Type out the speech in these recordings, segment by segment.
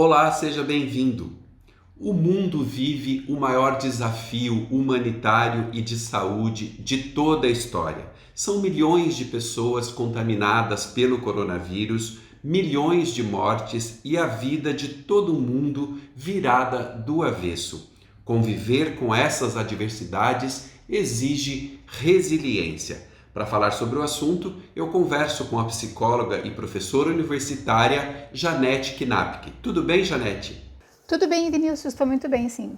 Olá, seja bem-vindo. O mundo vive o maior desafio humanitário e de saúde de toda a história. São milhões de pessoas contaminadas pelo coronavírus, milhões de mortes e a vida de todo mundo virada do avesso. Conviver com essas adversidades exige resiliência. Para falar sobre o assunto, eu converso com a psicóloga e professora universitária Janete Knapke. Tudo bem, Janete? Tudo bem, Denilson, estou muito bem, sim.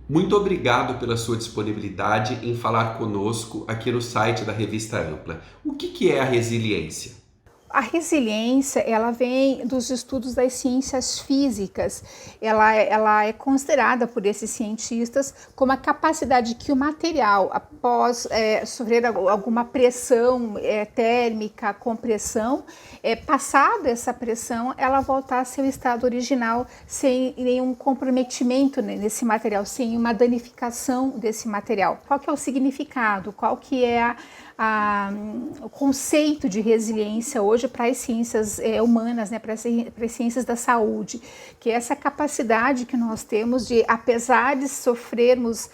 Muito obrigado pela sua disponibilidade em falar conosco aqui no site da Revista Ampla. O que é a resiliência? A resiliência, ela vem dos estudos das ciências físicas. Ela é considerada por esses cientistas como a capacidade que o material, após sofrer alguma pressão térmica, compressão, passada essa pressão, ela voltar ao seu estado original sem nenhum comprometimento nesse material, sem uma danificação desse material. Qual que é o significado? Qual que é o conceito de resiliência hoje para as ciências humanas, né, para as ciências da saúde, que é essa capacidade que nós temos de, apesar de sofrermos,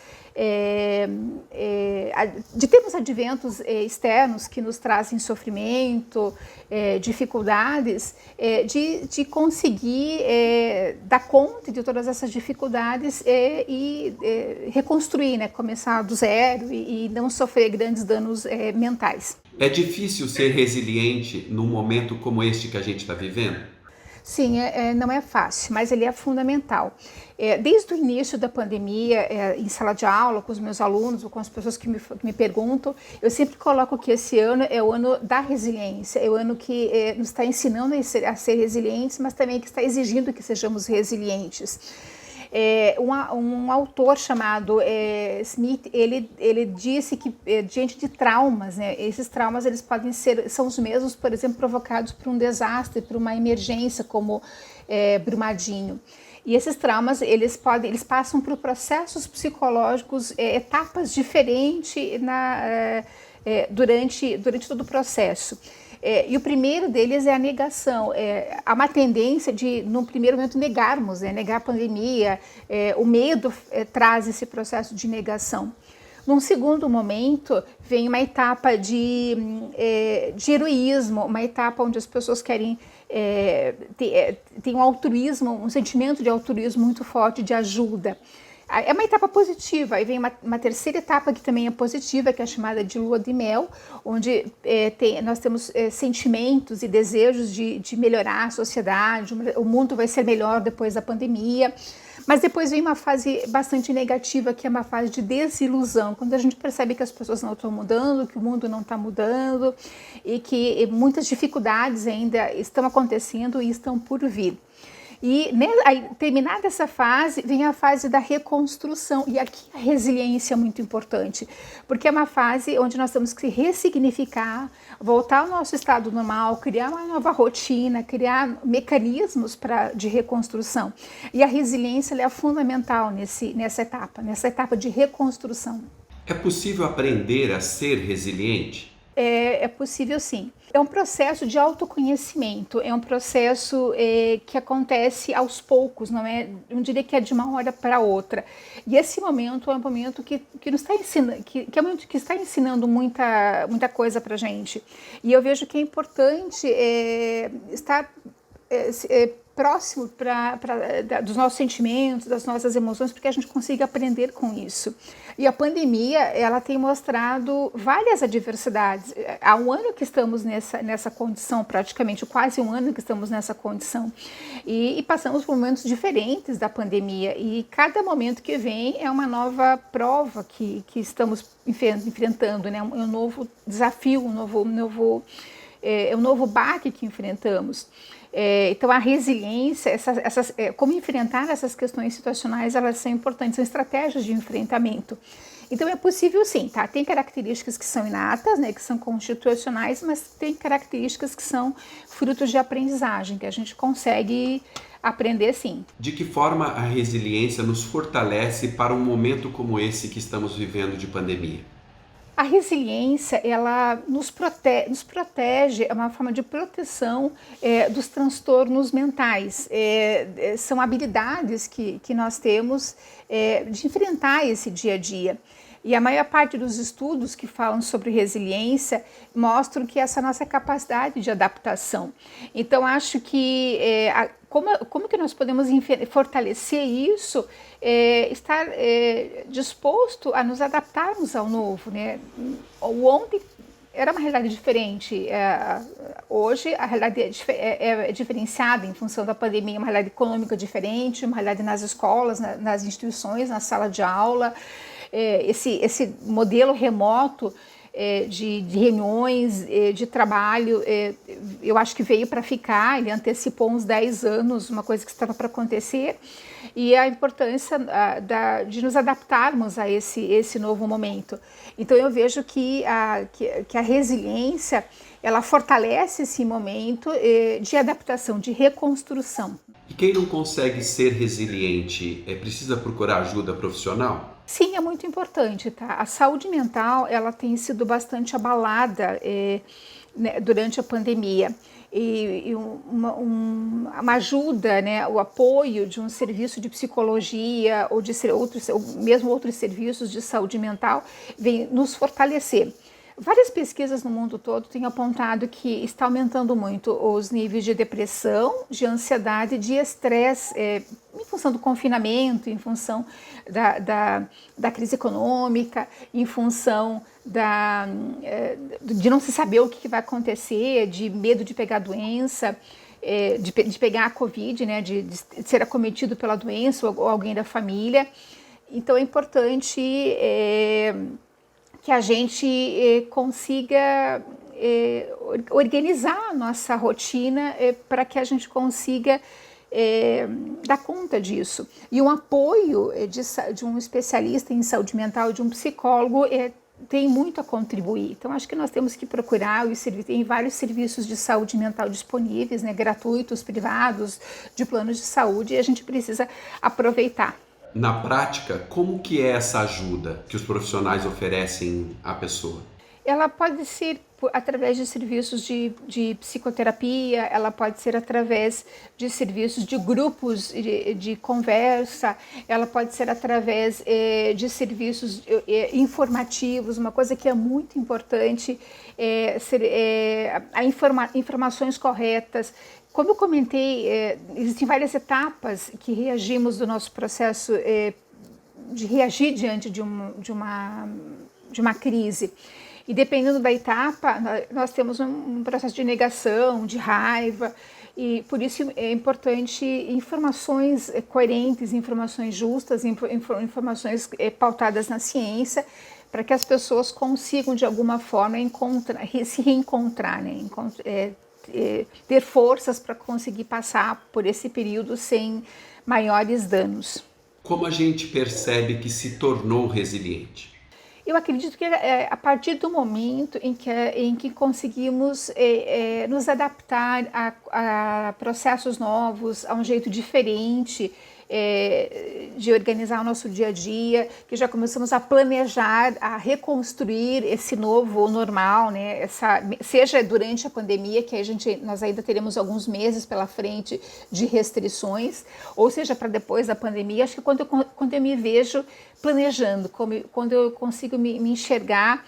de termos adventos externos que nos trazem sofrimento, dificuldades, de conseguir dar conta de todas essas dificuldades e reconstruir, né, começar do zero e não sofrer grandes danos mentais. É difícil ser resiliente num momento como este que a gente está vivendo? Sim, não é fácil, mas ele é fundamental. Desde o início da pandemia, em sala de aula, com os meus alunos ou com as pessoas que me perguntam, eu sempre coloco que esse ano é o ano da resiliência, é o ano que nos está ensinando a ser resilientes, mas também que está exigindo que sejamos resilientes. Um autor chamado Smith, ele disse que diante de traumas, né, esses traumas eles podem são os mesmos, por exemplo, provocados por um desastre, por uma emergência como Brumadinho. E esses traumas eles passam por processos psicológicos, etapas diferentes durante todo o processo. E o primeiro deles é a negação. Há uma tendência de, no primeiro momento, negarmos, negar a pandemia. O medo traz esse processo de negação. Num segundo momento, vem uma etapa de heroísmo, uma etapa onde as pessoas querem ter um altruísmo, um sentimento de altruísmo muito forte, de ajuda. É uma etapa positiva, aí vem uma terceira etapa que também é positiva, que é chamada de lua de mel, onde nós temos sentimentos e desejos de melhorar a sociedade, o mundo vai ser melhor depois da pandemia. Mas depois vem uma fase bastante negativa, que é uma fase de desilusão, quando a gente percebe que as pessoas não estão mudando, que o mundo não está mudando e que muitas dificuldades ainda estão acontecendo e estão por vir. E aí, terminada essa fase, vem a fase da reconstrução. E aqui a resiliência é muito importante, porque é uma fase onde nós temos que ressignificar, voltar ao nosso estado normal, criar uma nova rotina, criar mecanismos de reconstrução. E a resiliência é fundamental nessa etapa de reconstrução. É possível aprender a ser resiliente? É possível, sim. É um processo de autoconhecimento, é um processo que acontece aos poucos, não diria que é de uma hora para outra. E esse momento é um momento que nos está ensinando, que é um momento que está ensinando muita coisa para a gente. E eu vejo que é importante estar próximo dos nossos sentimentos, das nossas emoções, porque a gente consiga aprender com isso. E a pandemia, ela tem mostrado várias adversidades. Há um ano que estamos nessa condição, praticamente quase um ano que estamos nessa condição, e passamos por momentos diferentes da pandemia, e cada momento que vem é uma nova prova que estamos enfrentando, né? Um novo desafio, um novo baque que enfrentamos. Então a resiliência, como enfrentar essas questões situacionais, elas são importantes, são estratégias de enfrentamento. Então é possível sim, tá? Tem características que são inatas, né, que são constitucionais, mas tem características que são frutos de aprendizagem, que a gente consegue aprender sim. De que forma a resiliência nos fortalece para um momento como esse que estamos vivendo de pandemia? A resiliência, ela nos protege, é uma forma de proteção dos transtornos mentais. São habilidades que nós temos de enfrentar esse dia a dia. E a maior parte dos estudos que falam sobre resiliência mostram que essa nossa capacidade de adaptação. Então, acho que como que nós podemos fortalecer isso? Estar disposto a nos adaptarmos ao novo, né? O ontem era uma realidade diferente. Hoje a realidade é diferenciada em função da pandemia, uma realidade econômica diferente, uma realidade nas escolas, nas instituições, na sala de aula. Esse modelo remoto de reuniões, de trabalho, eu acho que veio para ficar. Ele antecipou uns 10 anos, uma coisa que estava para acontecer, e a importância de nos adaptarmos a esse novo momento. Então eu vejo que a resiliência, ela fortalece esse momento de adaptação, de reconstrução. E quem não consegue ser resiliente, precisa procurar ajuda profissional? Sim, é muito importante, tá? A saúde mental, ela tem sido bastante abalada né, durante a pandemia. E uma ajuda, né, o apoio de um serviço de psicologia ou mesmo outros serviços de saúde mental vem nos fortalecer. Várias pesquisas no mundo todo têm apontado que está aumentando muito os níveis de depressão, de ansiedade, de estresse, em função do confinamento, em função da crise econômica, em função de não se saber o que vai acontecer, de medo de pegar doença, de pegar a Covid, né, de ser acometido pela doença ou alguém da família. Então é importante que a gente consiga organizar a nossa rotina para que a gente consiga dar conta disso. E um apoio de um especialista em saúde mental, de um psicólogo, tem muito a contribuir. Então, acho que nós temos que procurar, tem vários serviços de saúde mental disponíveis, né, gratuitos, privados, de planos de saúde, e a gente precisa aproveitar. Na prática, como que é essa ajuda que os profissionais oferecem à pessoa? Ela pode ser através de serviços de psicoterapia, ela pode ser através de serviços de grupos de conversa, ela pode ser através de serviços informativos. Uma coisa que é muito importante informações corretas. Como eu comentei, existem várias etapas que reagimos do nosso processo de reagir diante de uma crise. E dependendo da etapa, nós temos um processo de negação, de raiva, e por isso é importante informações coerentes, informações justas, informações pautadas na ciência, para que as pessoas consigam de alguma forma se reencontrar, né? Ter forças para conseguir passar por esse período sem maiores danos. Como a gente percebe que se tornou resiliente? Eu acredito que a partir do momento em que conseguimos nos adaptar a processos novos, a um jeito diferente de organizar o nosso dia a dia, que já começamos a planejar, a reconstruir esse novo normal, né? Seja durante a pandemia, que nós ainda teremos alguns meses pela frente de restrições, ou seja, para depois da pandemia. Acho que quando eu me vejo planejando, quando eu consigo me enxergar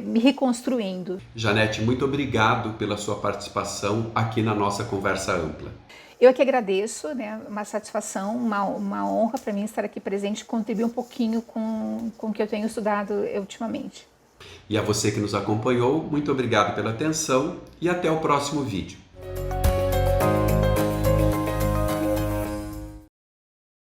me reconstruindo. Janete, muito obrigado pela sua participação aqui na nossa Conversa Ampla. Eu que agradeço, né? Uma satisfação, uma honra para mim estar aqui presente e contribuir um pouquinho com o que eu tenho estudado ultimamente. E a você que nos acompanhou, muito obrigado pela atenção e até o próximo vídeo.